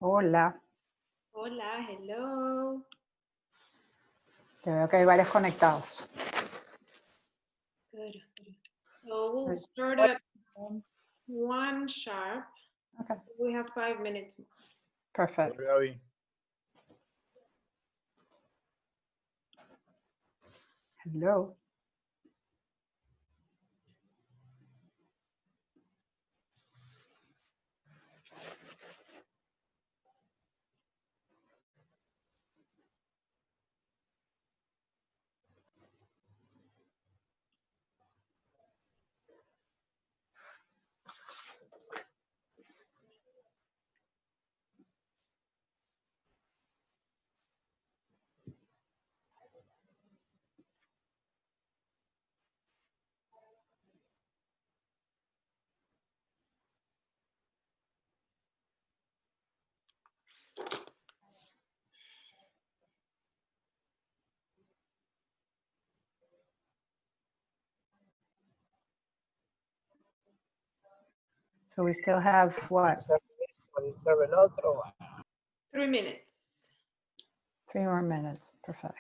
Hola. Hola, hello. Te veo que hay varios conectados. Good. So we'll start at 1 sharp. Okay. We have 5 minutes. Perfect. Gaby. Hello. So we still have what? 27 otro. 3 minutes. 3 more minutes. Perfect.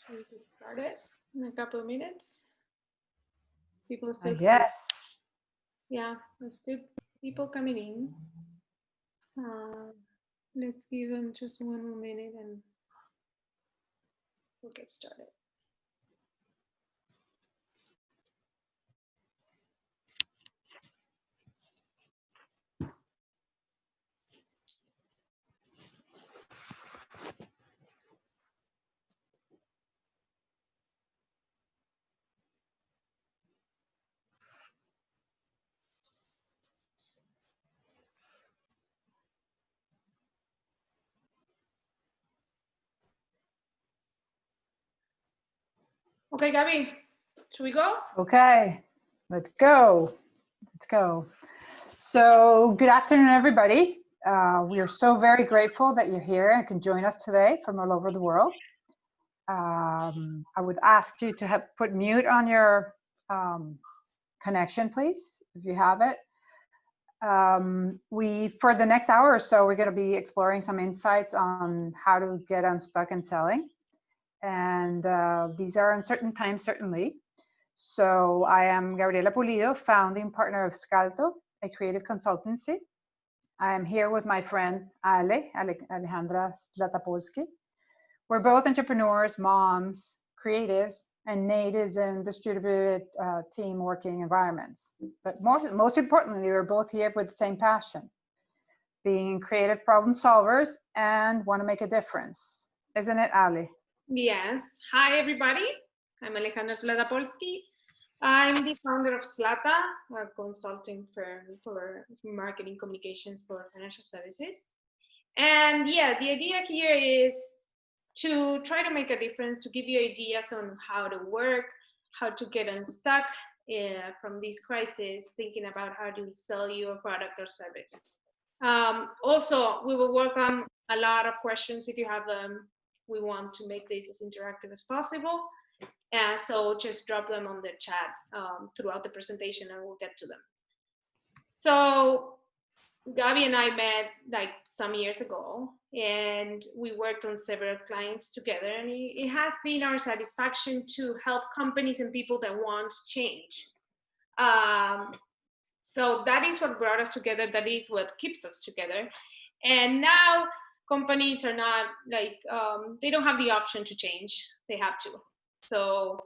We could start it in a couple of minutes. People still. Yes. Yeah, there's still people coming in. Let's give them just 1 more minute and we'll get started. Okay, Gabby, should we go? Okay. Let's go. Let's go. So good afternoon, everybody. We are so very grateful that you're here and can join us today from all over the world. I would ask you to put mute on your connection, please, if you have it. For the next hour or so, we're going to be exploring some insights on how to get unstuck in selling. And these are uncertain times, certainly. So I am Gabriela Pulido, founding partner of Scalto, a creative consultancy. I am here with my friend Alejandra Slatapolsky. We're both entrepreneurs, moms, creatives, and natives in distributed team working environments. But most importantly, we're both here with the same passion, being creative problem solvers and want to make a difference. Isn't it, Ali? Yes. Hi, everybody. I'm Alejandra Slatapolsky. I'm the founder of Slata, a consulting firm for marketing communications for financial services. And yeah, the idea here is to try to make a difference, to give you ideas on how to work, how to get unstuck from this crisis, thinking about how to sell your product or service. Also, we will welcome a lot of questions if you have them. We want to make this as interactive as possible. And so just drop them on the chat throughout the presentation and we'll get to them. So Gabi and I met like some years ago and we worked on several clients together, and it has been our satisfaction to help companies and people that want change. So that is what brought us together. That is what keeps us together. And now companies are not like, they don't have the option to change. They have to. So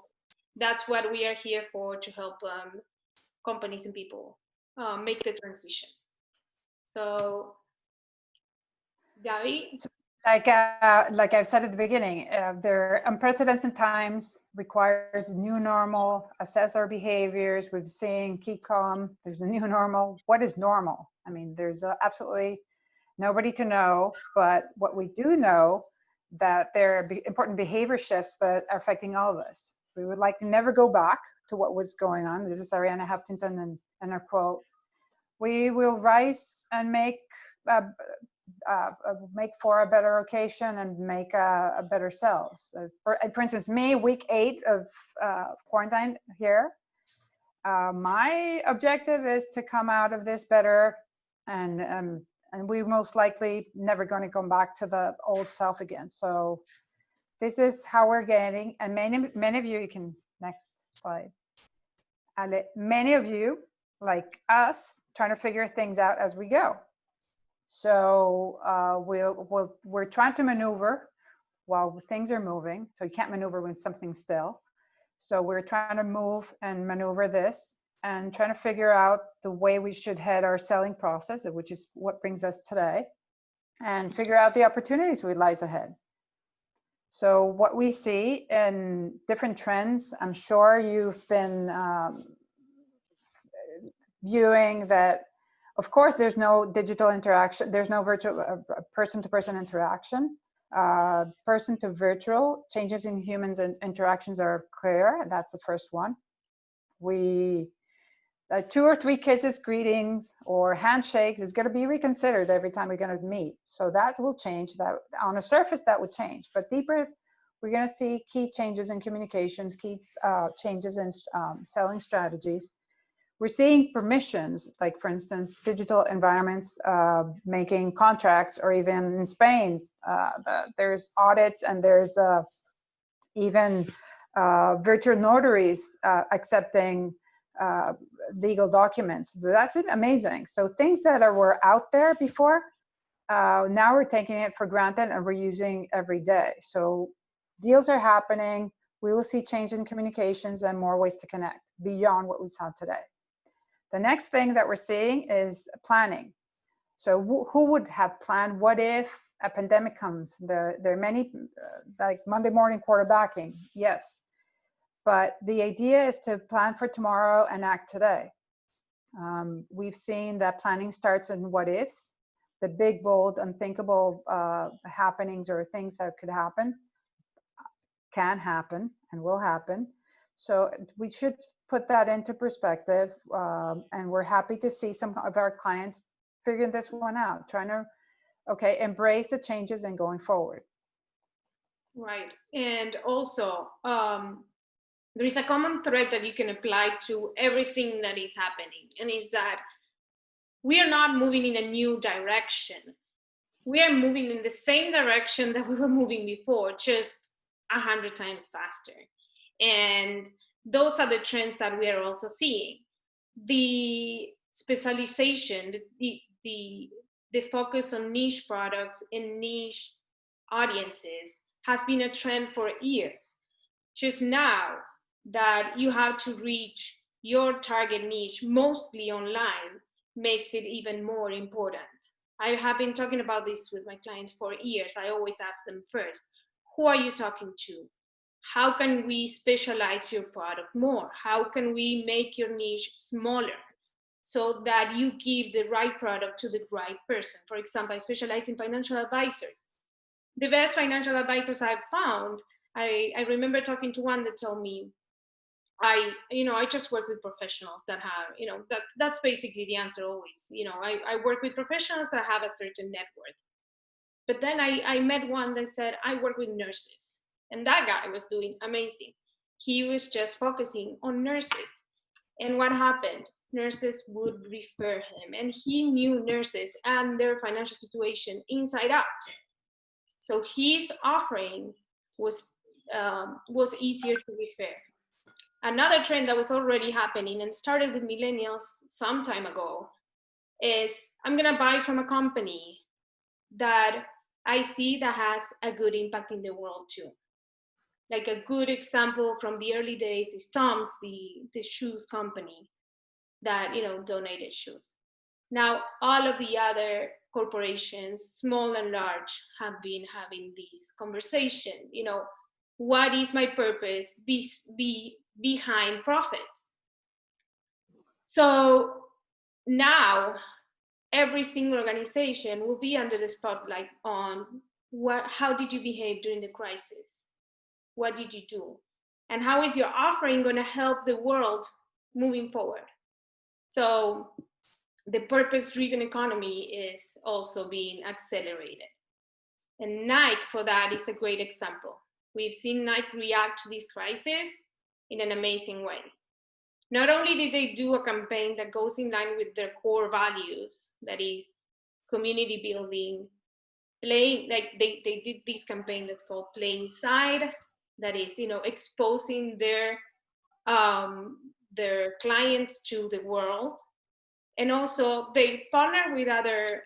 that's what we are here for, to help companies and people make the transition. So, Gabi? Like I've said at the beginning, there unprecedented times requires a new normal, assess our behaviors. We've seen keep calm. There's a new normal. What is normal? I mean, there's absolutely nobody to know, but what we do know that there are important behavior shifts that are affecting all of us. We would like to never go back to what was going on. This is Arianna Huffington and her quote. We will rise and make for a better occasion and make a better selves. For instance, me, week 8 of quarantine here, my objective is to come out of this better, and we most likely never going to come back to the old self again. So this is how we're getting, and many of you can, next slide. And many of you, like us, trying to figure things out as we go. So we're trying to maneuver while things are moving. So you can't maneuver when something's still. So we're trying to move and maneuver this and trying to figure out the way we should head our selling process, which is what brings us today, and figure out the opportunities that lies ahead. So what we see in different trends, I'm sure you've been viewing that. Of course, there's no digital interaction. There's no virtual person-to-person interaction. Person to virtual changes in humans and interactions are clear. That's the first one. We 2 or 3 kisses, greetings, or handshakes is going to be reconsidered every time we're going to meet. So that will change. That on the surface that would change, but deeper, we're going to see key changes in communications, key changes in selling strategies. We're seeing permissions, like for instance, digital environments making contracts, or even in Spain, there's audits and there's even virtual notaries accepting legal documents. That's amazing. So things that were out there before, now we're taking it for granted and we're using every day. So deals are happening. We will see change in communications and more ways to connect beyond what we saw today. The next thing that we're seeing is planning. So who would have planned? What if a pandemic comes? There are many, like Monday morning quarterbacking, yes. But the idea is to plan for tomorrow and act today. We've seen that planning starts in what ifs, the big, bold, unthinkable happenings or things that could happen, can happen and will happen. So we should put that into perspective, and we're happy to see some of our clients figuring this one out, trying to, embrace the changes and going forward. Right, and also there is a common thread that you can apply to everything that is happening, and it's that we are not moving in a new direction. We are moving in the same direction that we were moving before, just 100 times faster. And those are the trends that we are also seeing. The specialization, the focus on niche products and niche audiences has been a trend for years. Just now, that you have to reach your target niche mostly online makes it even more important. I have been talking about this with my clients for years. I always ask them first, who are you talking to? How can we specialize your product more? How can we make your niche smaller so that you give the right product to the right person? For example, I specialize in financial advisors. The best financial advisors I've found, I remember talking to one that told me, I just work with professionals that have, that's basically the answer always. I work with professionals that have a certain net worth. But then I met one that said, I work with nurses. And that guy was doing amazing. He was just focusing on nurses. And what happened? Nurses would refer him. And he knew nurses and their financial situation inside out. So his offering was easier to refer. Another trend that was already happening and started with millennials some time ago is, I'm gonna buy from a company that I see that has a good impact in the world too. Like a good example from the early days is Tom's, the shoes company that donated shoes. Now all of the other corporations, small and large, have been having this conversation. What is my purpose behind profits? So now every single organization will be under the spotlight on how did you behave during the crisis? What did you do? And how is your offering going to help the world moving forward? So the purpose-driven economy is also being accelerated. And Nike, for that, is a great example. We've seen Nike react to this crisis in an amazing way. Not only did they do a campaign that goes in line with their core values, that is community building, playing, like they did this campaign that's called Play Inside, that is, exposing their clients to the world. And also they partner with other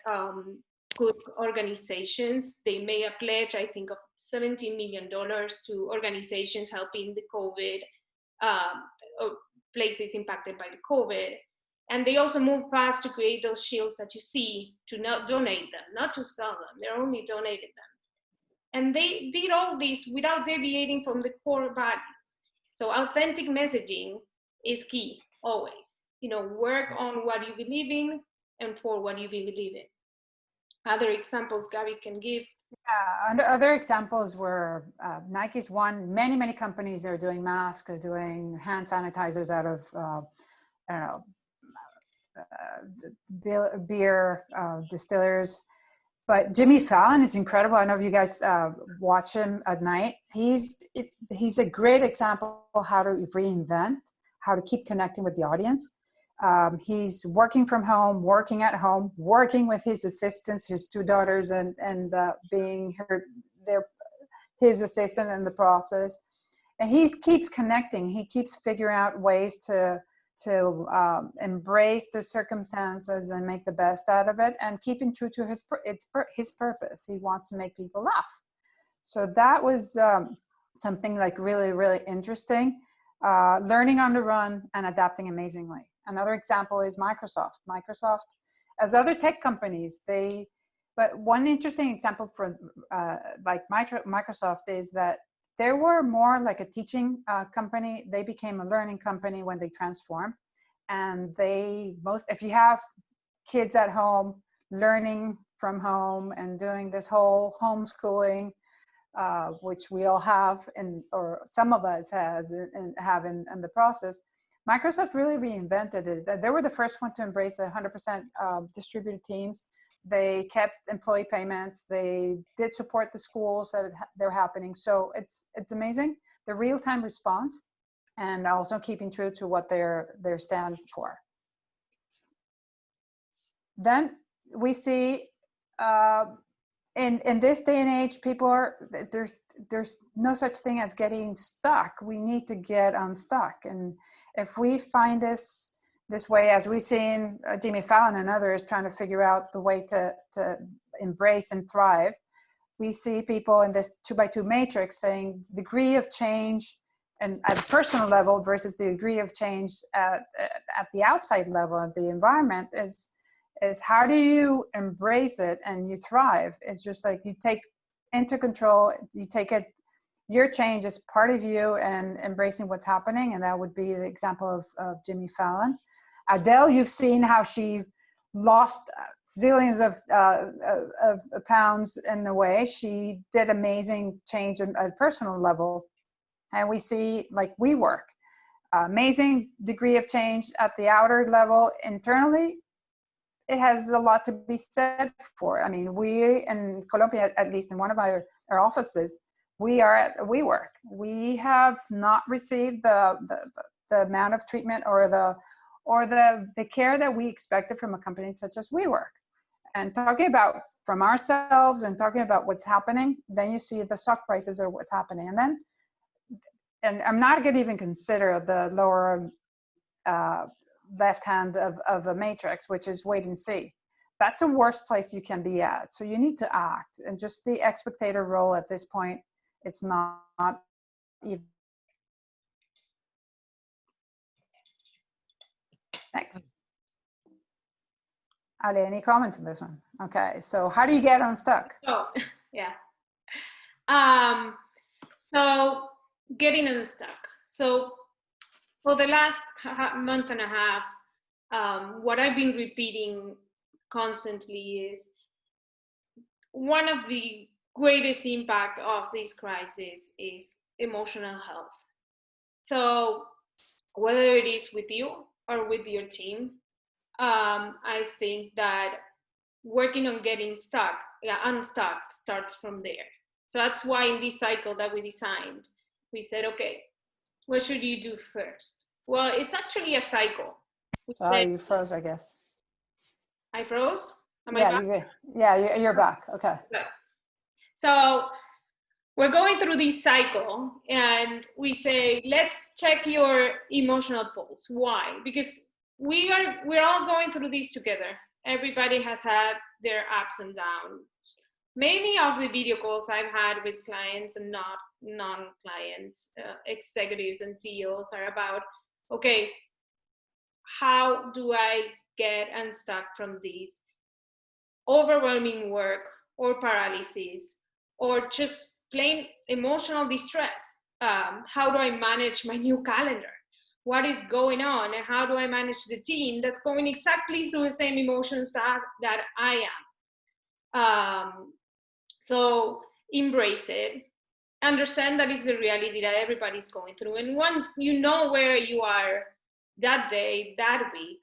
good organizations. They made a pledge, I think, of $17 million to organizations helping the COVID, places impacted by the COVID. And they also moved fast to create those shields that you see, to not donate them, not to sell them. They only donated them. And they did all this without deviating from the core values. So authentic messaging is key, always. Work on what you believe in and for what you believe in. Other examples Gabby can give? Yeah, and other examples were Nike's one. Many companies are doing masks, are doing hand sanitizers out of, beer distillers. But Jimmy Fallon is incredible. I know if you guys watch him at night. He's a great example of how to reinvent, how to keep connecting with the audience. He's working from home, working at home, working with his assistants, his two daughters, and being his assistant in the process. And he keeps connecting. He keeps figuring out ways to embrace the circumstances and make the best out of it, and keeping true to his purpose. He wants to make people laugh. So that was something like really, really interesting. Learning on the run and adapting amazingly. Another example is Microsoft. Microsoft, as other tech companies, but one interesting example for like Microsoft is that they were more like a teaching company. They became a learning company when they transformed. And if you have kids at home learning from home and doing this whole homeschooling, which we all have, or some of us have in the process, Microsoft really reinvented it. They were the first one to embrace the 100% distributed teams. They kept employee payments. They did support the schools that they're happening. So it's amazing, the real-time response, and also keeping true to what they're stand for. Then we see in this day and age, there's no such thing as getting stuck. We need to get unstuck. And if we find this way, as we've seen Jimmy Fallon and others trying to figure out the way to embrace and thrive, we see people in this 2x2 matrix saying degree of change and at a personal level versus the degree of change at the outside level of the environment is how do you embrace it and you thrive? It's just like you take into control, you take it, your change is part of you and embracing what's happening. And that would be the example of Jimmy Fallon. Adele, you've seen how she lost zillions of pounds in a way. She did amazing change at a personal level. And we see like WeWork, amazing degree of change at the outer level. Internally, it has a lot to be said for. I mean, we in Colombia, at least in one of our offices, we are at WeWork. We have not received the amount of treatment or the care that we expected from a company such as WeWork. And talking about from ourselves and talking about what's happening, then you see the stock prices or what's happening. And I'm not going to even consider the lower left hand of the matrix, which is wait and see. That's the worst place you can be at. So you need to act. And just the spectator role at this point, it's not even. Thanks. Ali, any comments on this one? Okay, so how do you get unstuck? Oh, yeah. So getting unstuck. So for the last month and a half, what I've been repeating constantly is one of the greatest impact of this crisis is emotional health. So whether it is with you or with your team, I think that working on getting unstuck starts from there. So that's why in this cycle that we designed, we said, okay, what should you do first? Well, it's actually a cycle. Sorry, you froze, I guess. I froze? Am yeah, I back? You're back. Okay. Good. So we're going through this cycle and we say, let's check your emotional pulse. Why? Because we're all going through this together. Everybody has had their ups and downs. Many of the video calls I've had with clients and not non-clients, executives and CEOs are about, okay, how do I get unstuck from this overwhelming work or paralysis or just plain emotional distress? How do I manage my new calendar? What is going on and how do I manage the team that's going exactly through the same emotions that I am? So embrace it, understand that it's the reality that everybody's going through. And once you know where you are that day, that week,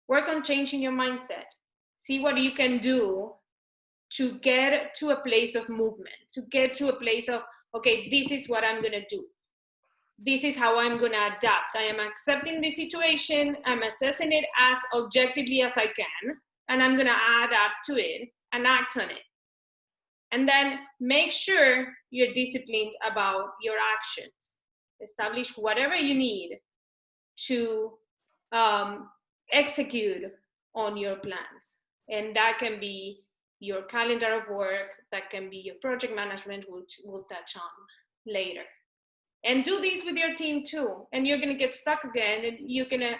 work on changing your mindset. See what you can do to get to a place of movement, to get to a place of, okay, this is what I'm gonna do. This is how I'm gonna adapt. I am accepting the situation, I'm assessing it as objectively as I can, and I'm gonna adapt to it and act on it. And then make sure you're disciplined about your actions. Establish whatever you need to execute on your plans. And that can be your calendar of work, that can be your project management, which we'll touch on later. And do this with your team too. And you're gonna get stuck again and you're gonna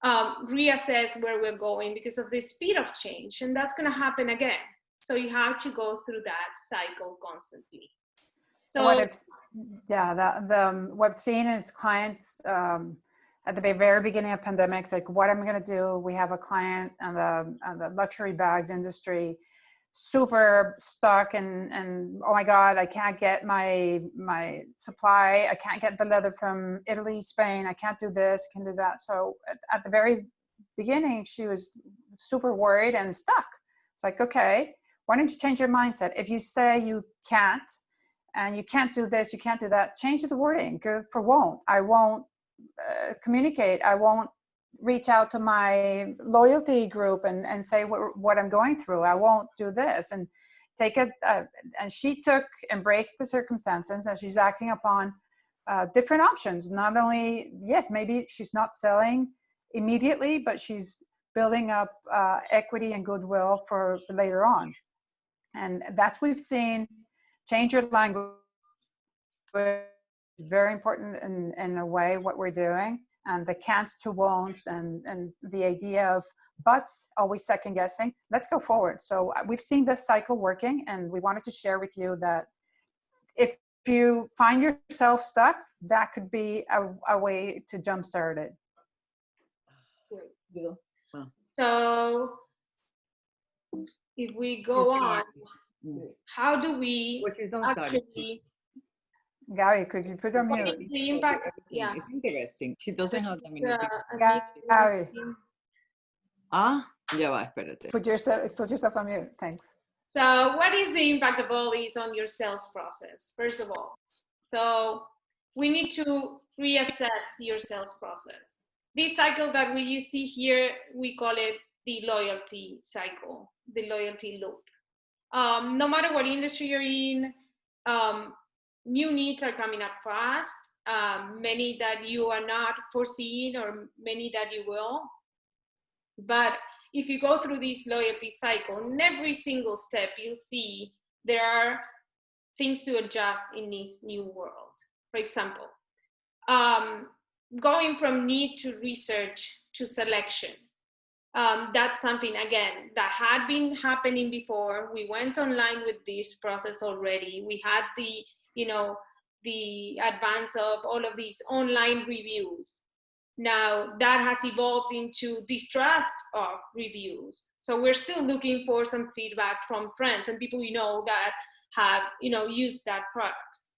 reassess where we're going because of the speed of change. And that's gonna happen again. So you have to go through that cycle constantly. So what I've seen in its clients at the very beginning of pandemics, like what I'm going to do. We have a client in the luxury bags industry, super stuck and oh my God, I can't get my supply. I can't get the leather from Italy, Spain. I can't do this, can't do that. So at the very beginning, she was super worried and stuck. It's like, okay, why don't you change your mindset? If you say you can't, and you can't do this, you can't do that, change the wording. Go for won't. I won't communicate. I won't reach out to my loyalty group and say what I'm going through. I won't do this. And take it. And she embraced the circumstances, and she's acting upon different options. Not only, yes, maybe she's not selling immediately, but she's building up equity and goodwill for later on. And that's we've seen. Change your language, very important in a way, what we're doing, and the can'ts to won'ts, and the idea of buts, always second guessing. Let's go forward. So we've seen this cycle working, and we wanted to share with you that if you find yourself stuck, that could be a way to jumpstart it. Great. Wow. So if we go on, how do we actually... Gary, could you put on mute? The impact, yeah. It's interesting. She doesn't have that many people. Gary, Ya va, espérate. put yourself on mute. Thanks. So what is the impact of all these on your sales process, first of all? So we need to reassess your sales process. This cycle that you see here, we call it the loyalty cycle, the loyalty loop. No matter what industry you're in, new needs are coming up fast, many that you are not foreseeing or many that you will. But if you go through this loyalty cycle, in every single step, you'll see there are things to adjust in this new world. For example, going from need to research to selection. That's something, again, that had been happening before. We went online with this process already. We had the advance of all of these online reviews. Now that has evolved into distrust of reviews. So we're still looking for some feedback from friends and people that have used that products.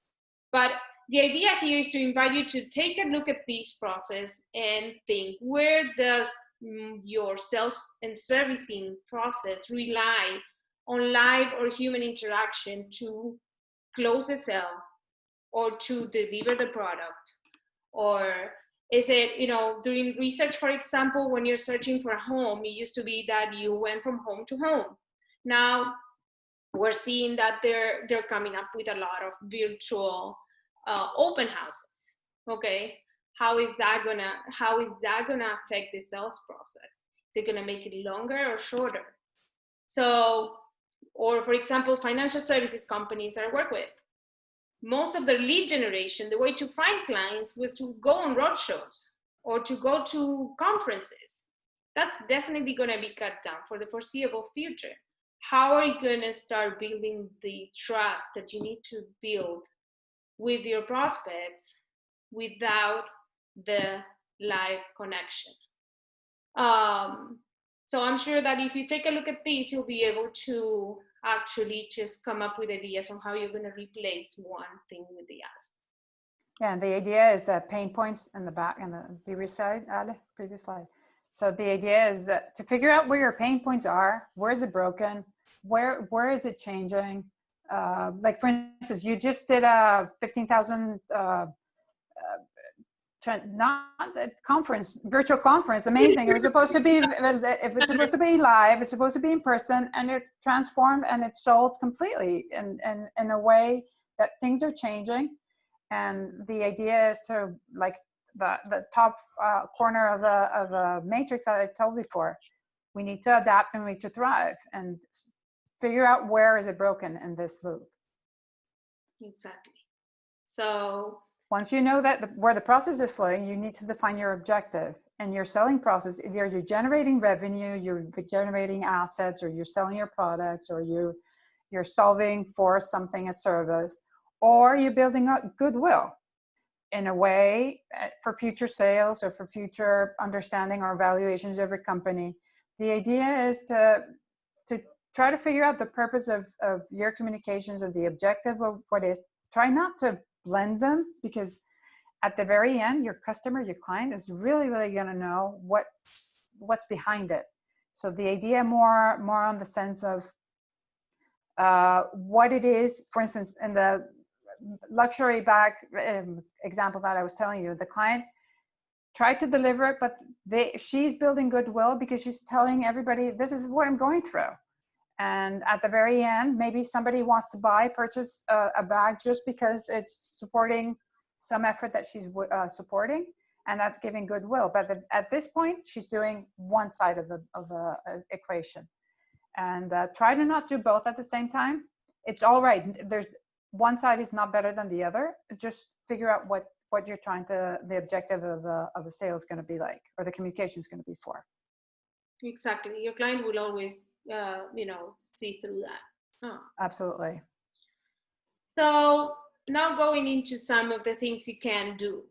But the idea here is to invite you to take a look at this process and think, where does your sales and servicing process rely on live or human interaction to close a sale or to deliver the product? Or is it, during research, for example, when you're searching for a home, it used to be that you went from home to home. Now we're seeing that they're coming up with a lot of virtual open houses. Okay, how is that gonna affect the sales process? Is it gonna make it longer or shorter? So, or for example, financial services companies that I work with, most of the lead generation, the way to find clients was to go on roadshows or to go to conferences. That's definitely going to be cut down for the foreseeable future. How are you going to start building the trust that you need to build with your prospects without the live connection? So I'm sure that if you take a look at this, you'll be able to actually just come up with ideas on how you're going to replace one thing with the other. Yeah, and the idea is that pain points in the back and the previous slide, Ale, previous slide. So the idea is that to figure out where your pain points are, where is it broken, where is it changing? Like for instance, you just did a 15,000 virtual conference, amazing. It was supposed to be, if it's supposed to be live, it's supposed to be in person, and it transformed and it sold completely in a way that things are changing. And the idea is to, like the top corner of the matrix that I told before, we need to adapt and we need to thrive and figure out where is it broken in this loop. Exactly. So once you know that where the process is flowing, you need to define your objective and your selling process. Either you're generating revenue, you're generating assets, or you're selling your products, or you're solving for something, a service, or you're building up goodwill in a way for future sales or for future understanding or evaluations of your company. The idea is to try to figure out the purpose of your communications and the objective of what is. Try not to blend them, because at the very end, your customer, your client is really, really going to know what's behind it. So the idea more on the sense of what it is. For instance, in the luxury bag example that I was telling you, the client tried to deliver it, but she's building goodwill because she's telling everybody, this is what I'm going through. And at the very end, maybe somebody wants to purchase a bag just because it's supporting some effort that she's supporting, and that's giving goodwill. But at this point, she's doing one side of the equation. And try to not do both at the same time. It's all right. one side is not better than the other. Just figure out what you're trying to, the objective of the sale is going to be like, or the communication is going to be for. Exactly. Your client will always, see through that. Oh. Absolutely. So now going into some of the things you can do.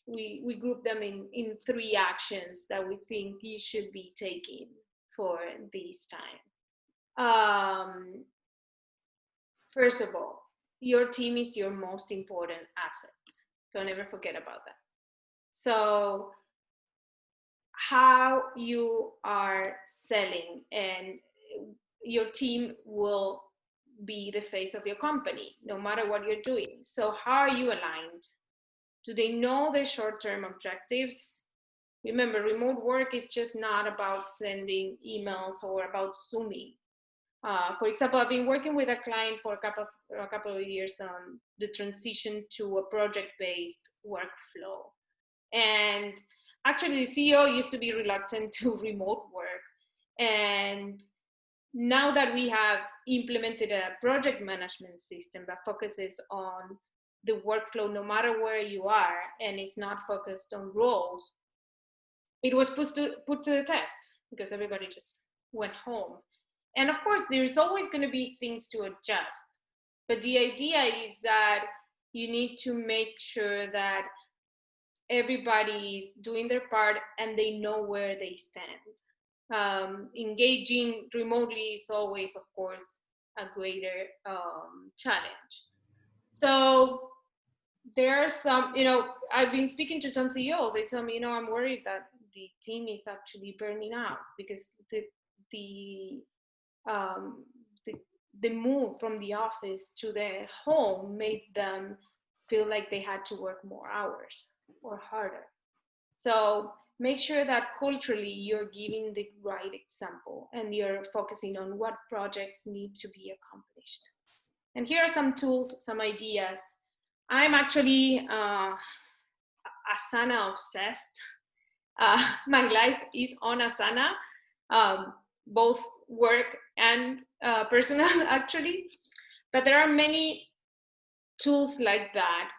We group them in 3 actions that we think you should be taking for this time. First of all, your team is your most important asset. Don't ever forget about that. So how you are selling, and your team will be the face of your company, no matter what you're doing. So how are you aligned? Do they know their short-term objectives? Remember, remote work is just not about sending emails or about Zooming. For example, I've been working with a client for a couple of years on the transition to a project-based workflow. And actually, the CEO used to be reluctant to remote work. And now that we have implemented a project management system that focuses on the workflow no matter where you are, and it's not focused on roles, it was put to the test because everybody just went home. And of course, there is always going to be things to adjust. But the idea is that you need to make sure that everybody is doing their part and they know where they stand. Engaging remotely is always, of course, a greater challenge. So there are some, I've been speaking to some CEOs. They tell me, I'm worried that the team is actually burning out because the move from the office to their home made them feel like they had to work more hours or harder. So make sure that culturally you're giving the right example and you're focusing on what projects need to be accomplished. And here are some tools, some ideas. I'm actually Asana obsessed. My life is on Asana, both work and personal actually. But there are many tools like that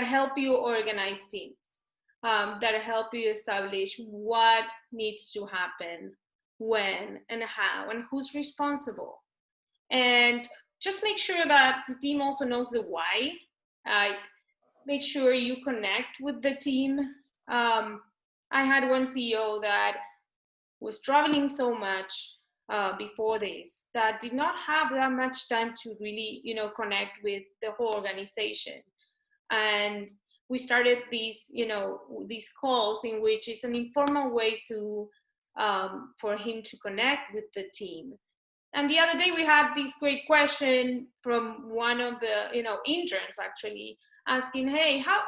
help you organize teams, that help you establish what needs to happen, when and how, and who's responsible. And just make sure that the team also knows the why. Make sure you connect with the team. I had one CEO that was traveling so much before this that did not have that much time to really, connect with the whole organization. And we started these calls in which it's an informal way to for him to connect with the team. And the other day we had this great question from one of the interns actually asking, hey, how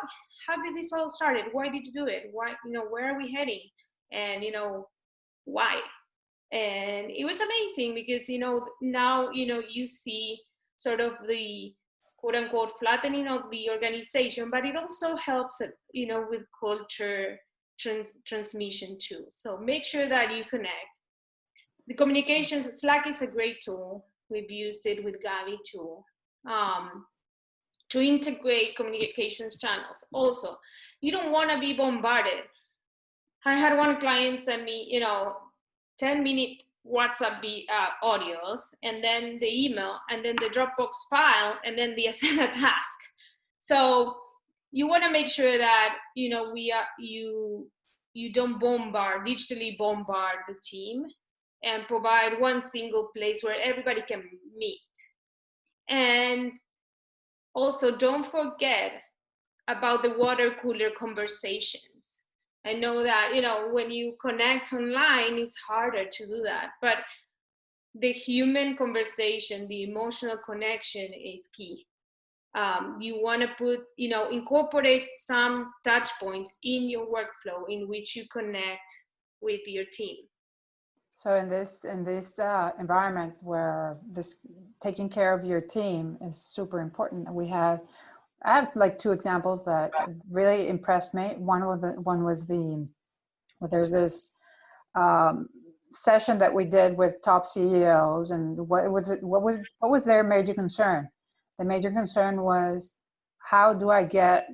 did this all started? Why did you do it? Why, where are we heading? And why? And it was amazing because now you see sort of the quote unquote flattening of the organization, but it also helps with culture transmission too. So make sure that you connect. The communications, Slack is a great tool. We've used it with Gabi too, to integrate communications channels. Also, you don't want to be bombarded. I had one client send me, 10-minute WhatsApp audios, and then the email, and then the Dropbox file, and then the Asana task. So you want to make sure that you don't digitally bombard the team, and provide one single place where everybody can meet. And also don't forget about the water cooler conversations. I know that, when you connect online, it's harder to do that, but the human conversation, the emotional connection is key. You want to incorporate some touch points in your workflow in which you connect with your team. So in this environment where this taking care of your team is super important, I have like 2 examples that really impressed me. One was there's this session that we did with top CEOs, and what was their major concern? The major concern was, how do I get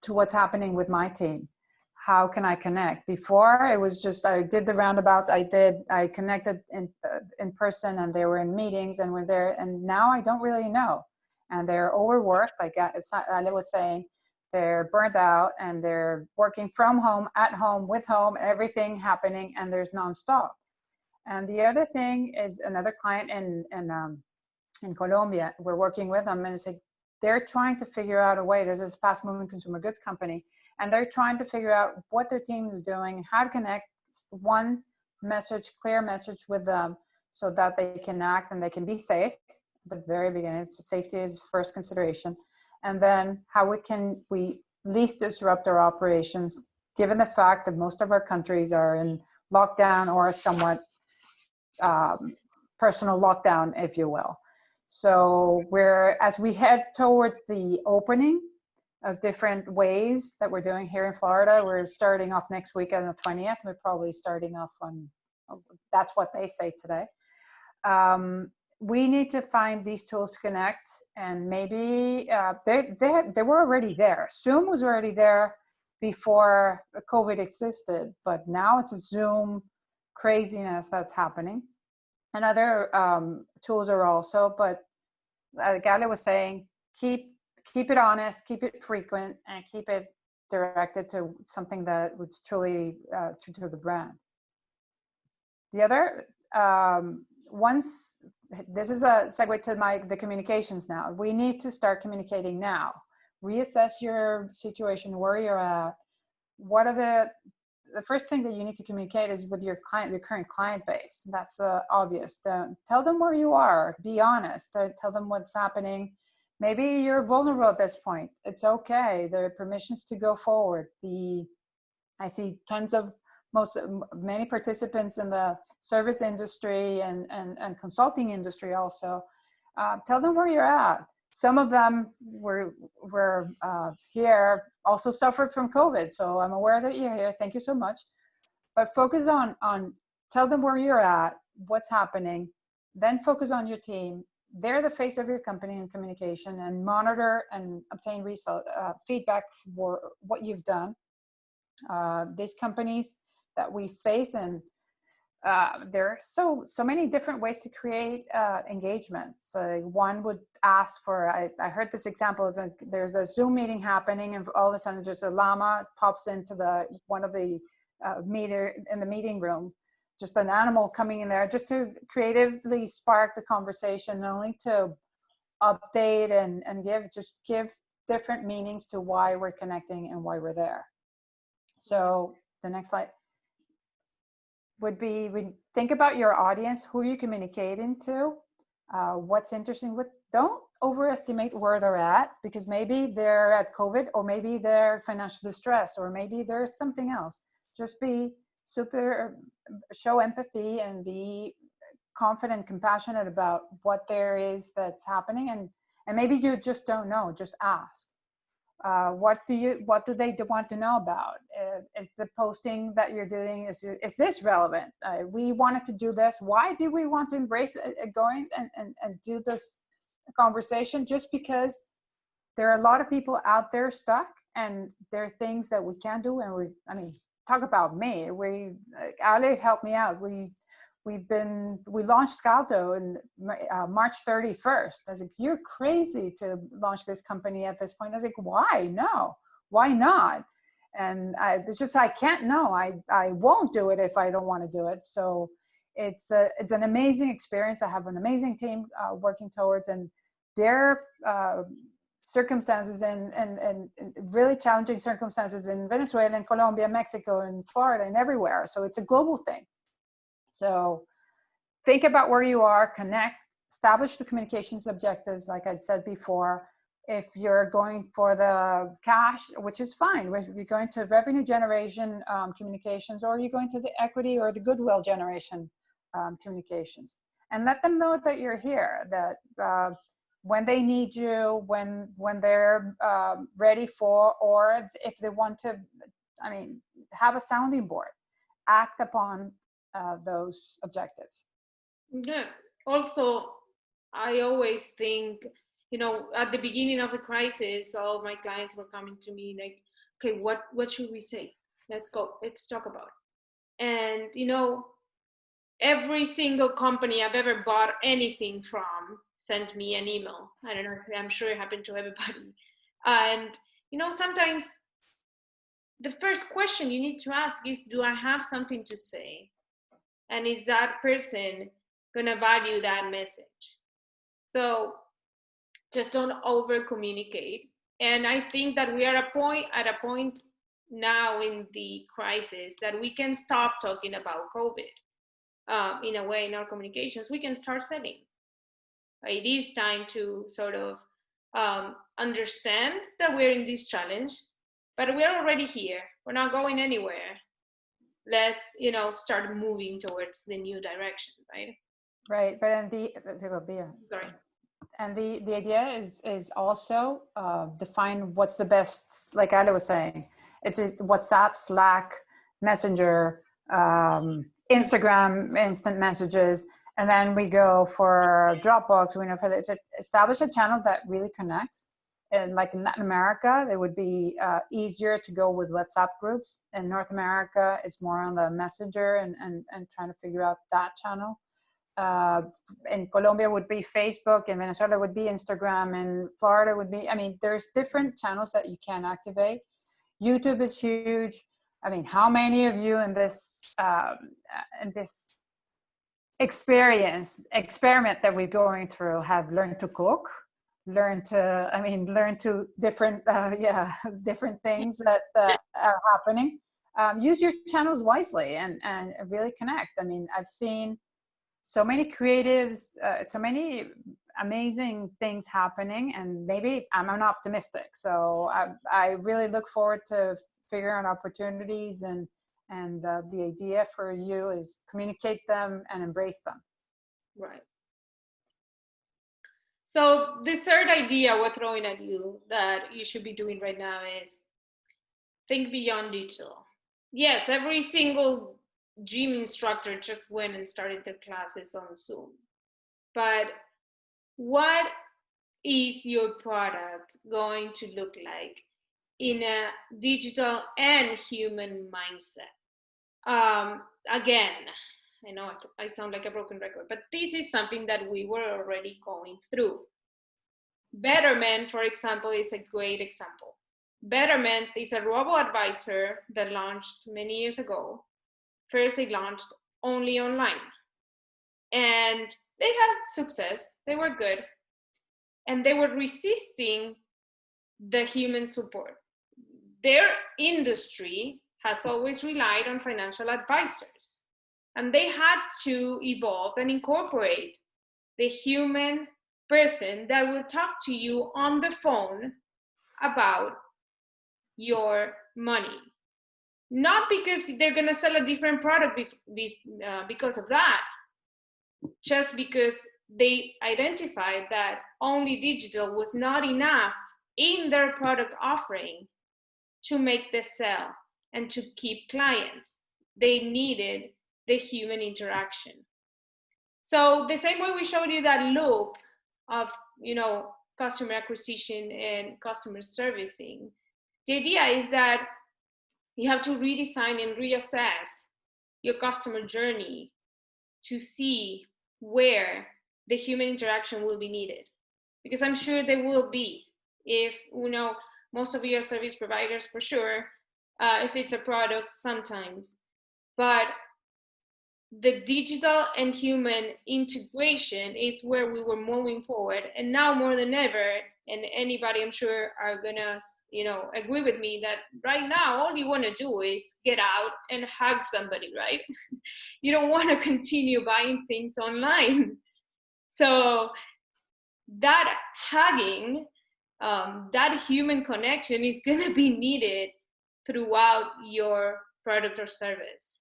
to what's happening with my team? How can I connect? Before, it was just, I did the roundabouts. I connected in person, and they were in meetings and were there. And now I don't really know. And they're overworked. Like Ale was saying, they're burnt out, and they're working from home, at home, with home, everything happening, and there's nonstop. And the other thing is another client in Colombia. We're working with them, and it's like they're trying to figure out a way. This is a fast-moving consumer goods company, and they're trying to figure out what their team is doing, how to connect one message, clear message with them, so that they can act and they can be safe at the very beginning. Safety is first consideration. And then how we least disrupt our operations, given the fact that most of our countries are in lockdown or somewhat personal lockdown, if you will. So as we head towards the opening of different waves that we're doing here in Florida, we're starting off next week on the 20th. We're probably starting off on, that's what they say today. We need to find these tools to connect, and maybe they were already there. Zoom was already there before COVID existed, but now it's a Zoom craziness that's happening. And other tools are also, but like Ale was saying, keep it honest, keep it frequent, and keep it directed to something that would truly true to the brand. The other, this is a segue to the communications now. We need to start communicating now. Reassess your situation, where you're at. What are the first thing that you need to communicate is with your client, your current client base. That's the obvious. Tell them where you are. Be honest. Tell them what's happening. Maybe you're vulnerable at this point. It's okay. There are permissions to go forward. I see many participants in the service industry and consulting industry also. Tell them where you're at. Some of them were here, also suffered from COVID. So I'm aware that you're here. Thank you so much. But focus on tell them where you're at, what's happening, then focus on your team. They're the face of your company in communication, and monitor and obtain feedback for what you've done. These companies that we face, and there are so many different ways to create engagement. So one would ask for, I heard this example, is there's a Zoom meeting happening, and all of a sudden just a llama pops into one of the in the meeting room, just an animal coming in there, just to creatively spark the conversation, not only to update and give different meanings to why we're connecting and why we're there. So the next slide would be, we think about your audience, who you communicating to, what's interesting. Don't overestimate where they're at, because maybe they're at COVID, or maybe they're financial distress, or maybe there's something else. Just show empathy and be confident, compassionate about what there is that's happening. And maybe you just don't know, just ask. What do they want to know about? Is the posting that you're doing, is this relevant? We wanted to do this. Why did we want to embrace going and do this conversation? Just because there are a lot of people out there stuck, and there are things that we can't do. And talk about me. Ale helped me out. We launched Scalto on March 31st. I was like, you're crazy to launch this company at this point. I was like, why? No, why not? And it's just, I can't, no, I won't do it if I don't want to do it. So it's an amazing experience. I have an amazing team working towards, and their circumstances and really challenging circumstances in Venezuela and Colombia, Mexico and Florida and everywhere. So it's a global thing. So think about where you are, connect, establish the communications objectives, like I said before. If you're going for the cash, which is fine, if you're going to revenue generation communications, or you're going to the equity or the goodwill generation communications, and let them know that you're here, that when they need you, when they're ready for, or if they want to, have a sounding board, act upon those objectives. Yeah. Also, I always think, you know, at the beginning of the crisis, all my clients were coming to me like, okay, what should we say? Let's go, let's talk about it. And, you know, every single company I've ever bought anything from sent me an email. I don't know, I'm sure it happened to everybody. And, you know, sometimes the first question you need to ask is, do I have something to say? And is that person gonna value that message? So just don't over communicate. And I think that we are at a point now in the crisis that we can stop talking about COVID. In a way, in our communications, we can start selling. It is time to sort of understand that we're in this challenge, but we're already here. We're not going anywhere. Let's, you know, start moving towards the new direction, right? Right, but Sorry. and the idea is also define what's the best, like Ale was saying, it's WhatsApp, Slack, Messenger, Instagram, instant messages, and then we go for Dropbox. We know for this, establish a channel that really connects. And like in Latin America, it would be easier to go with WhatsApp groups. In North America, it's more on the Messenger and trying to figure out that channel. In Colombia would be Facebook, in Venezuela would be Instagram, and Florida would be, I mean, there's different channels that you can activate. YouTube is huge. I mean, how many of you in this experiment that we're going through have learned to cook, learn to different, different things that are happening. Use your channels wisely and really connect. I mean, I've seen so many creatives, so many amazing things happening, and maybe I'm an optimistic. So I really look forward to figuring out opportunities, and the idea for you is communicate them and embrace them. Right. So the third idea we're throwing at you that you should be doing right now is think beyond digital. Yes, every single gym instructor just went and started their classes on Zoom. But what is your product going to look like in a digital and human mindset? Again, I know I sound like a broken record, but this is something that we were already going through. Betterment, for example, is a great example. Betterment is a robo-advisor that launched many years ago. First, they launched only online. And they had success, they were good. And they were resisting the human support. Their industry has always relied on financial advisors. And they had to evolve and incorporate the human person that will talk to you on the phone about your money. Not because they're going to sell a different product because of that, just because they identified that only digital was not enough in their product offering to make the sale and to keep clients. They needed the human interaction. So the same way we showed you that loop of, you know, customer acquisition and customer servicing, the idea is that you have to redesign and reassess your customer journey to see where the human interaction will be needed. Because I'm sure there will be, if, you know, most of your service providers for sure, if it's a product sometimes, but the digital and human integration is where we were moving forward. And now more than ever, and anybody I'm sure are gonna, you know, agree with me that right now, all you wanna do is get out and hug somebody, right? You don't wanna continue buying things online. So that hugging, that human connection is gonna be needed throughout your product or service.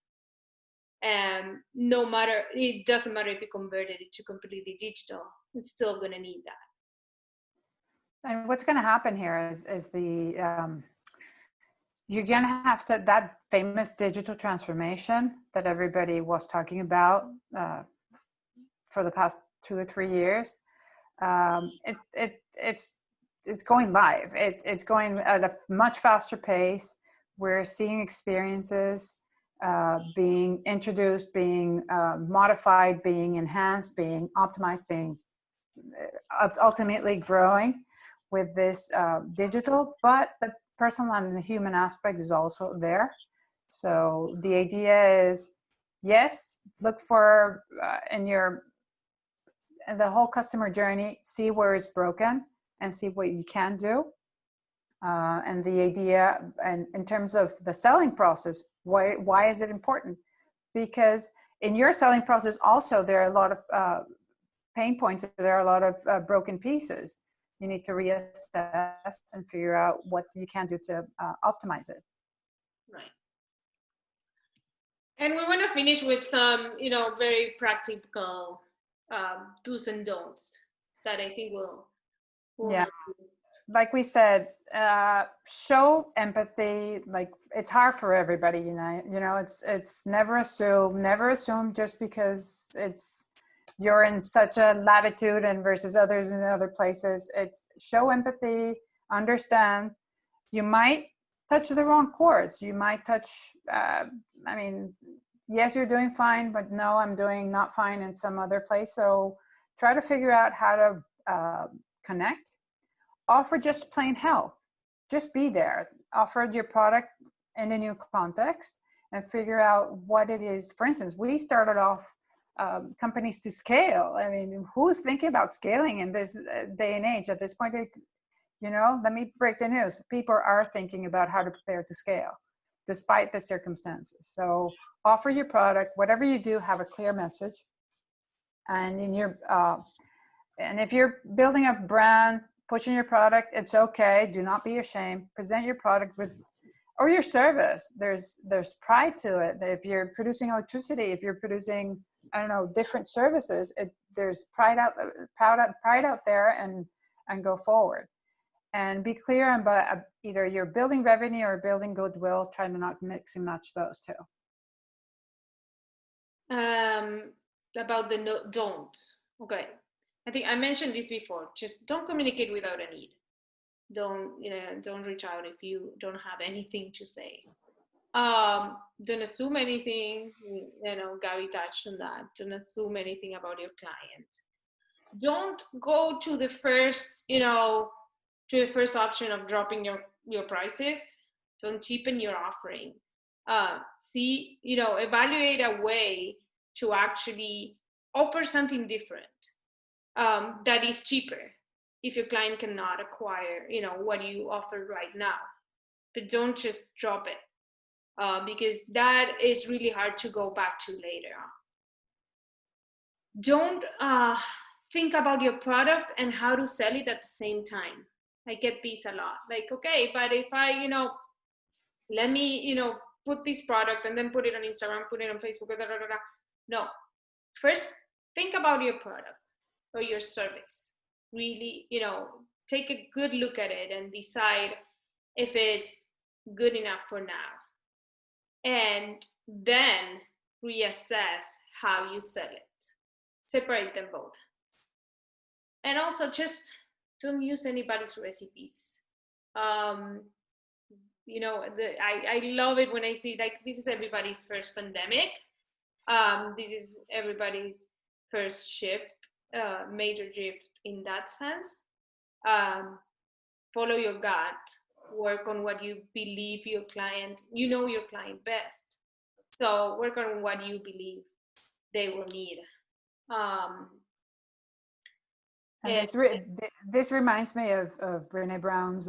No matter, it doesn't matter if you converted it to completely digital, it's still gonna need that. And what's going to happen here is you're going to have to, that famous digital transformation that everybody was talking about for the past 2 or 3 years, It's going live. It's going at a much faster pace. We're seeing experiences being introduced, being modified, being enhanced, being optimized, being ultimately growing with this digital, but the personal and the human aspect is also there. So the idea is, yes, look for in the whole customer journey, see where it's broken and see what you can do. And the idea, and in terms of the selling process, why is it important? Because in your selling process also, there are a lot of pain points. There are a lot of broken pieces. You need to reassess and figure out what you can do to optimize it. Right. And we want to finish with some, very practical do's and don'ts that I think will yeah. Like we said, show empathy. Like, it's hard for everybody, it's never assume just because you're in such a latitude and versus others in other places. It's show empathy, understand. You might touch the wrong chords. You might touch, yes, you're doing fine, but no, I'm doing not fine in some other place. So try to figure out how to connect. Offer just plain help. Just be there. Offer your product in a new context and figure out what it is. For instance, we started off companies to scale. Who's thinking about scaling in this day and age? At this point, let me break the news. People are thinking about how to prepare to scale despite the circumstances. So offer your product, whatever you do, have a clear message. And and if you're building a brand, pushing your product, it's okay. Do not be ashamed. Present your product or your service. There's pride to it. If you're producing electricity, if you're producing, different services, there's pride out there, and go forward. And be clear about either you're building revenue or building goodwill. Try to not mix and match those two. About the don't. Okay. I think I mentioned this before. Just don't communicate without a need. Don't reach out if you don't have anything to say. Don't assume anything. Gabby touched on that. Don't assume anything about your client. Don't go to the first, option of dropping your prices. Don't cheapen your offering. Evaluate a way to actually offer something different. That is cheaper if your client cannot acquire, what you offer right now. But don't just drop it because that is really hard to go back to later on. Don't think about your product and how to sell it at the same time. I get these a lot. Like, okay, but if I, let me, put this product and then put it on Instagram, put it on Facebook, No, first think about your product or your service. Really, take a good look at it and decide if it's good enough for now. And then reassess how you sell it. Separate them both. And also just don't use anybody's recipes. I love it when I see, like, this is everybody's first pandemic. This is everybody's first shift. Major shift in that sense. Follow your gut, work on what you believe your client, your client best. So work on what you believe they will need. This reminds me of Brené Brown's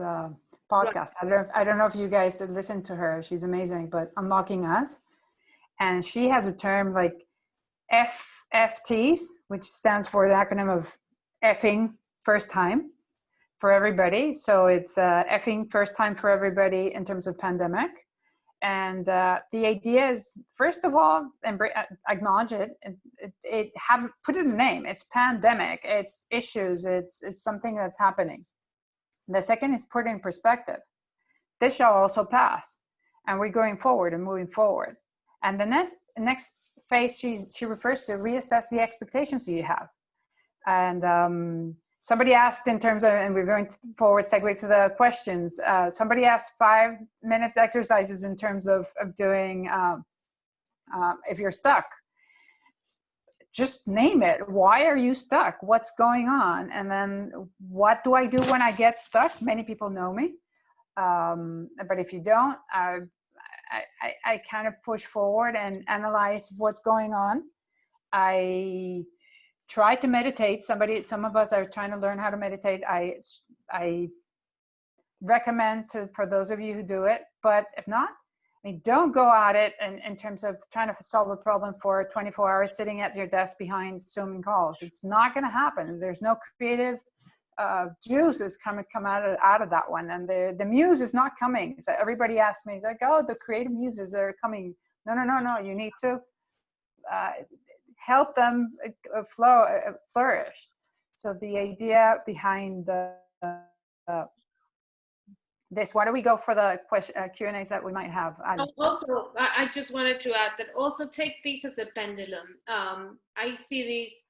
podcast. Right. I don't know if you guys listen to her. She's amazing, but Unlocking Us. And she has a term like FFTs, which stands for the acronym of effing first time for everybody. So it's effing first time for everybody in terms of pandemic. And the idea is, first of all, acknowledge it. Put it in a name. It's pandemic. It's issues. It's something that's happening. The second is put in perspective. This shall also pass, and we're going forward and moving forward. And the next phase she refers to, reassess the expectations you have. And somebody asked in terms of, and we're going to forward segue to the questions. Somebody asked 5 minutes exercises in terms of doing, if you're stuck. Just name it. Why are you stuck? What's going on? And then what do I do when I get stuck? Many people know me. But if you don't, I kind of push forward and analyze what's going on. I try to meditate. Some of us are trying to learn how to meditate. I recommend for those of you who do it, but if not, I mean, don't go at it in terms of trying to solve a problem for 24 hours sitting at your desk behind Zoom calls. It's not going to happen. There's no creative juice is come out of that one, and the muse is not coming. So everybody asks me, it's like, oh, the creative muses are coming. No. You need to help them flourish. So the idea behind this, why don't we go for the Q&As that we might have? Also, I just wanted to add that also take this as a pendulum. I see this,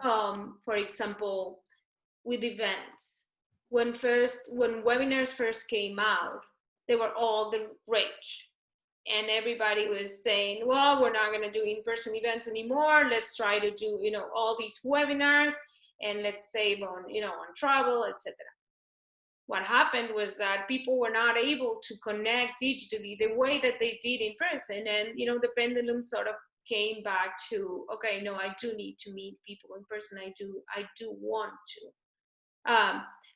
for example, with events. When webinars first came out, they were all the rage. And everybody was saying, well, we're not going to do in-person events anymore. Let's try to do, all these webinars, and let's save on, on travel, etc. What happened was that people were not able to connect digitally the way that they did in person. And, the pendulum sort of came back to, okay, no, I do need to meet people in person. I do want to.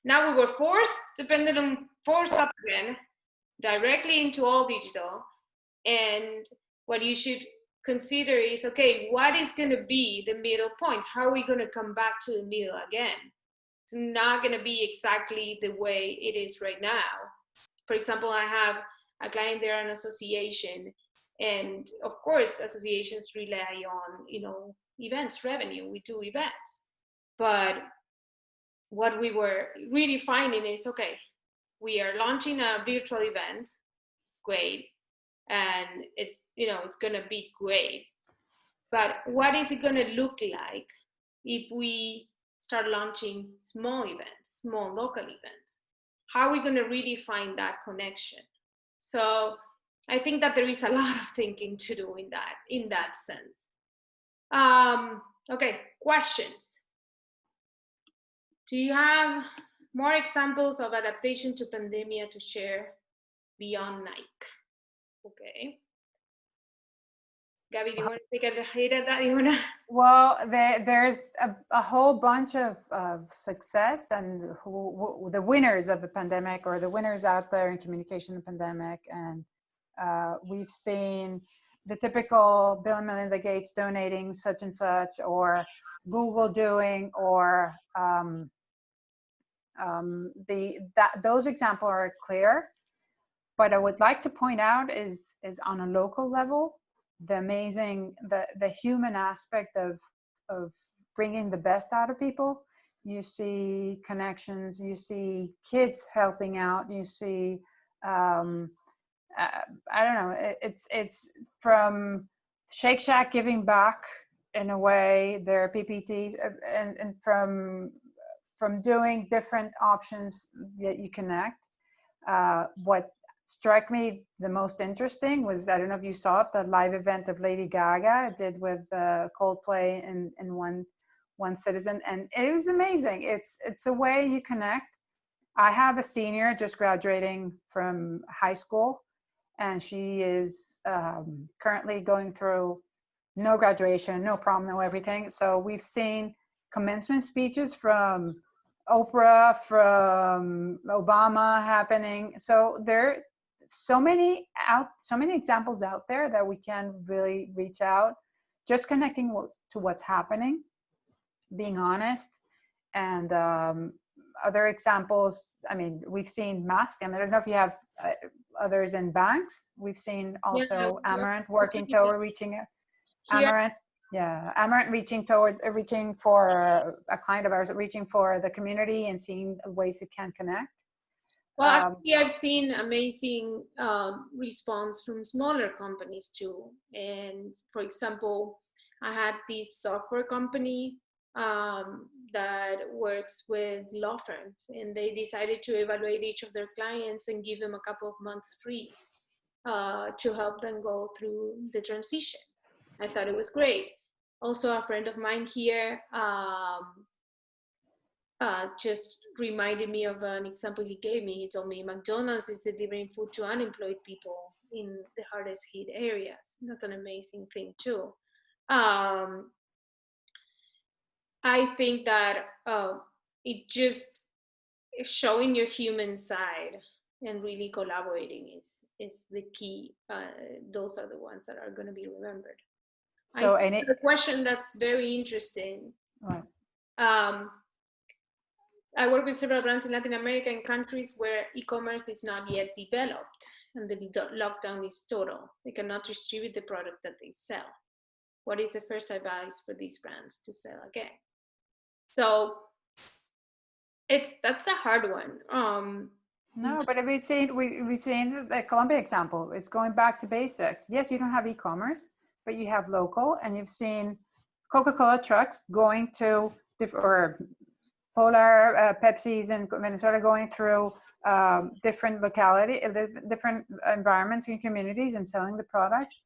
Now we were the pendulum forced up again, directly into all digital. And what you should consider is, okay, what is going to be the middle point? How are we going to come back to the middle again? It's not going to be exactly the way it is right now. For example, I have a client, they're an association, and of course, associations rely on, events revenue. We do events. But what we were really finding is, okay, we are launching a virtual event, great, and it's going to be great. But what is it going to look like if we start launching small events, small local events? How are we going to really find that connection? So I think that there is a lot of thinking to do in that sense. Okay, questions. Do you have more examples of adaptation to pandemia to share beyond Nike? Okay. Gabby, do you want to take a hit at that? Well, there's a whole bunch of success and the winners of the pandemic, or the winners out there in communication in the pandemic. And we've seen the typical Bill and Melinda Gates donating such and such, or Google doing, or those examples are clear. But I would like to point out is on a local level, the amazing, the human aspect of bringing the best out of people. You see connections, you see kids helping out, you see, I don't know, it's from Shake Shack giving back in a way, there are PPTs, and from doing different options that you connect. What struck me the most interesting was, I don't know if you saw it, the live event of Lady Gaga did with Coldplay in one citizen, and it was amazing. It's a way you connect. I have a senior just graduating from high school, and she is currently going through no graduation, no prom, no everything. So we've seen commencement speeches from Oprah, from Obama happening. So there so many examples out there that we can really reach out, just connecting to what's happening, being honest. And other examples, I mean, we've seen masks. I mean, I don't know if you have others in banks. We've seen also Amaranth working toward reaching Amaranth. Yeah, Amaranth reaching for a client of ours, reaching for the community and seeing ways it can connect. Well, actually, I've seen amazing response from smaller companies too. And for example, I had this software company that works with law firms, and they decided to evaluate each of their clients and give them a couple of months free to help them go through the transition. I thought it was great. Also, a friend of mine here just reminded me of an example he gave me. He told me McDonald's is delivering food to unemployed people in the hardest hit areas. That's an amazing thing too. I think that it just showing your human side and really collaborating is the key. Those are the ones that are going to be remembered. So a question that's very interesting. Right. I work with several brands in Latin America in countries where e-commerce is not yet developed and the lockdown is total. They cannot distribute the product that they sell. What is the first advice for these brands to sell again? So that's a hard one. No, but we've seen the Colombia example. It's going back to basics. Yes, you don't have e-commerce, but you have local, and you've seen Coca-Cola trucks going to or Polar Pepsi's in Venezuela going through different locality, different environments and communities and selling the products.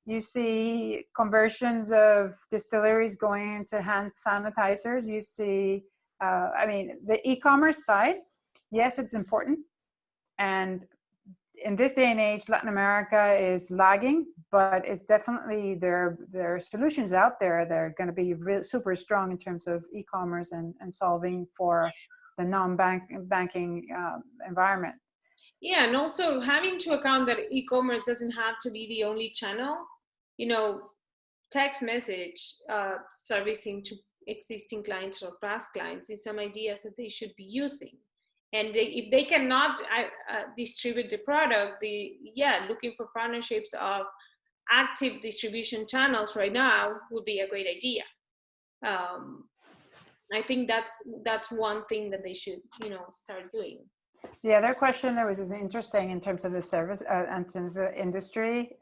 You see conversions of distilleries going into hand sanitizers. You see, I mean, the e-commerce side, yes, it's important. And in this day and age, Latin America is lagging, but it's definitely there are solutions out there that are going to be super strong in terms of e-commerce and solving for the non-banking environment. Yeah, and also having to account that e-commerce doesn't have to be the only channel. You know, text message servicing to existing clients or past clients is some ideas that they should be using. And if they cannot distribute the product, looking for partnerships of active distribution channels right now would be a great idea. I think that's one thing that they should, start doing. The other question that was interesting in terms of the service and the industry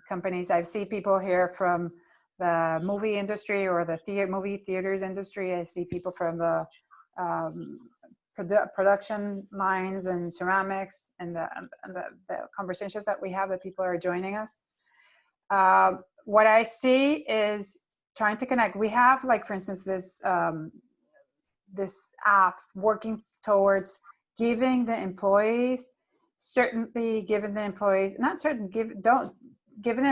companies. I see people here from the movie industry or the movie theaters industry. I see people from the production lines and ceramics and the conversations that we have that people are joining us. What I see is trying to connect. We have, like, for instance, this app working towards giving the employees giving the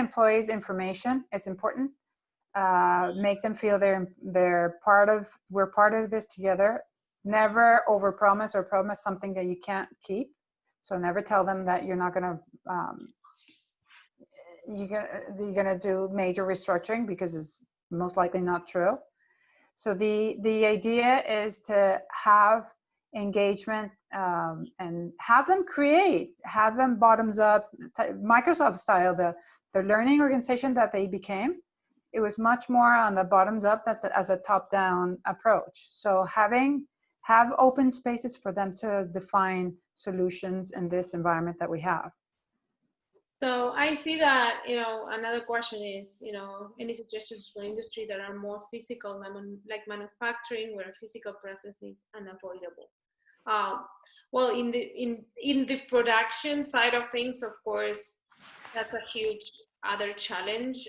employees information. It's important. Make them feel we're part of this together. Never overpromise or promise something that you can't keep. So never tell them that you're not going to you're going to do major restructuring, because it's most likely not true. So the idea is to have engagement and have them bottoms up, Microsoft style. The learning organization that they became, it was much more on the bottoms up as a top down approach. So have open spaces for them to define solutions in this environment that we have. So I see that, another question is, any suggestions for industry that are more physical, like manufacturing, where a physical presence is unavoidable? Well, in the production side of things, of course, that's a huge other challenge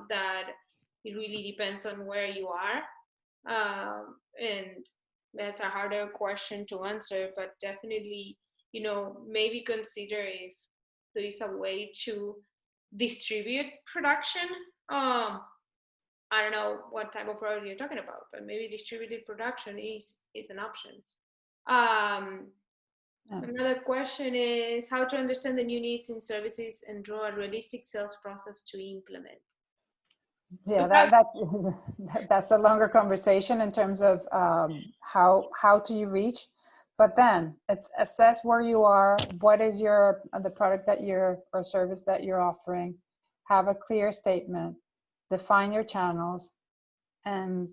that it really depends on where you are. And that's a harder question to answer, but definitely, maybe consider if there is a way to distribute production. I don't know what type of product you're talking about, but maybe distributed production is an option. Another question is how to understand the new needs in services and draw a realistic sales process to implement. Yeah, that's a longer conversation in terms of how do you reach. But then it's assess where you are, what is the product that or service that you're offering, have a clear statement, define your channels, and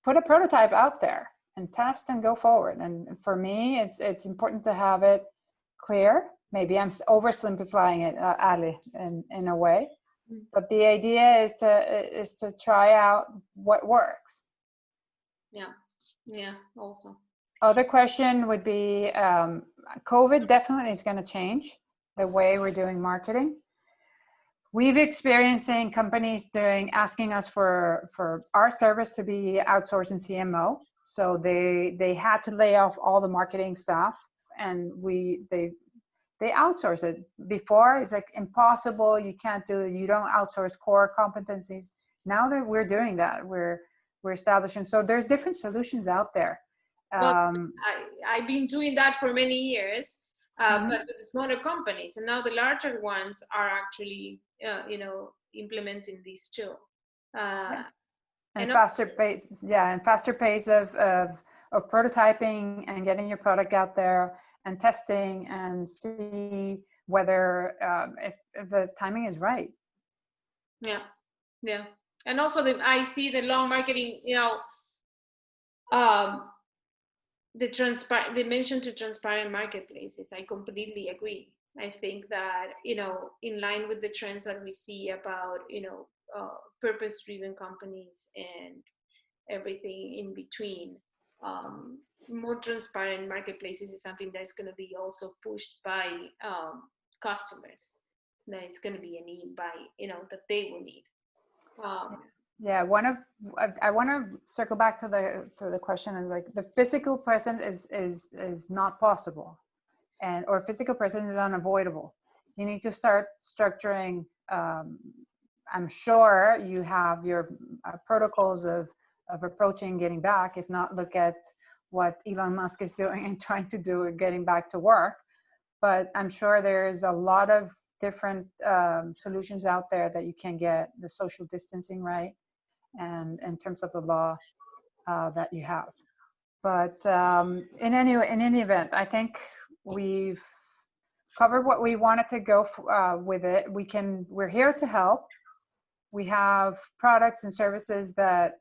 put a prototype out there and test and go forward. And for me, it's important to have it clear. Maybe I'm oversimplifying it, Ali, in a way. But the idea is to try out what works. Yeah, also. Other question would be, COVID definitely is going to change the way we're doing marketing. We've experiencing companies asking us for our service to be outsourced in CMO. So they had to lay off all the marketing staff, and they outsource it. Before it's like impossible, you can't do it, you don't outsource core competencies. Now that we're doing that, we're establishing, so there's different solutions out there. Well, I've been doing that for many years, but with smaller companies, and now the larger ones are actually, implementing these too. And faster pace, and faster pace of prototyping and getting your product out there and testing and see whether if the timing is right. Yeah, and also I see the long marketing, the mention to transparent marketplaces. I completely agree. I think that, in line with the trends that we see about, purpose-driven companies and everything in between, more transparent marketplaces is something that's going to be also pushed by customers. That it's going to be a need by, that they will need. Yeah, I want to circle back to the question is like the physical presence is not possible, or physical presence is unavoidable. You need to start structuring. I'm sure you have your protocols of approaching getting back. If not, look at what Elon Musk is doing and trying to do, getting back to work. But I'm sure there's a lot of different solutions out there that you can get the social distancing right, and in terms of the law that you have. But in any event, I think we've covered what we wanted to go with it. We're here to help. We have products and services that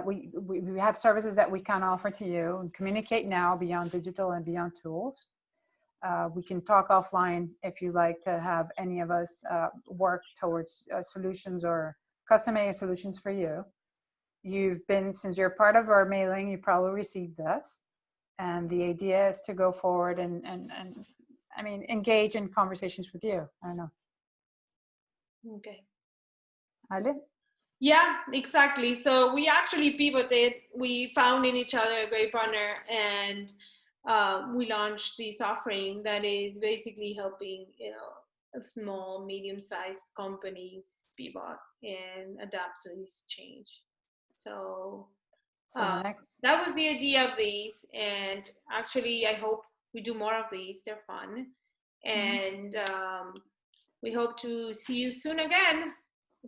we have services that we can offer to you and communicate now beyond digital and beyond tools. We can talk offline if you like to have any of us work towards solutions or custom-made solutions for you. Since you're part of our mailing, you probably received this. And the idea is to go forward and I mean, engage in conversations with you. I don't know. Okay. Ale? Yeah, exactly. So we actually pivoted. We found in each other a great partner, and we launched this offering that is basically helping, small, medium-sized companies pivot and adapt to this change. So that was the idea of these, and actually I hope we do more of these. They're fun, and we hope to see you soon again.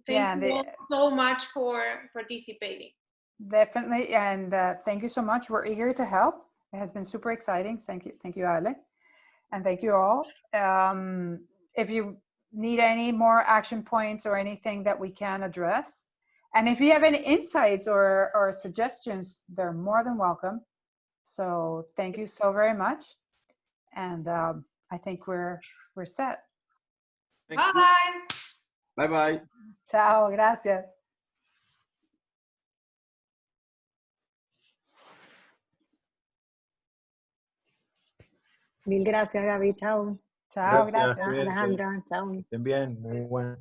Thank you all so much for participating. Definitely, and thank you so much. We're eager to help. It has been super exciting. Thank you, Ale, and thank you all. If you need any more action points or anything that we can address, and if you have any insights or suggestions, they're more than welcome. So thank you so very much, and I think we're set. Bye. Bye-bye. Chao, gracias. Mil gracias, Gaby. Chao. Chao, Gracias, gracias. cuídense. Alejandra, chao. Estén bien, muy bueno.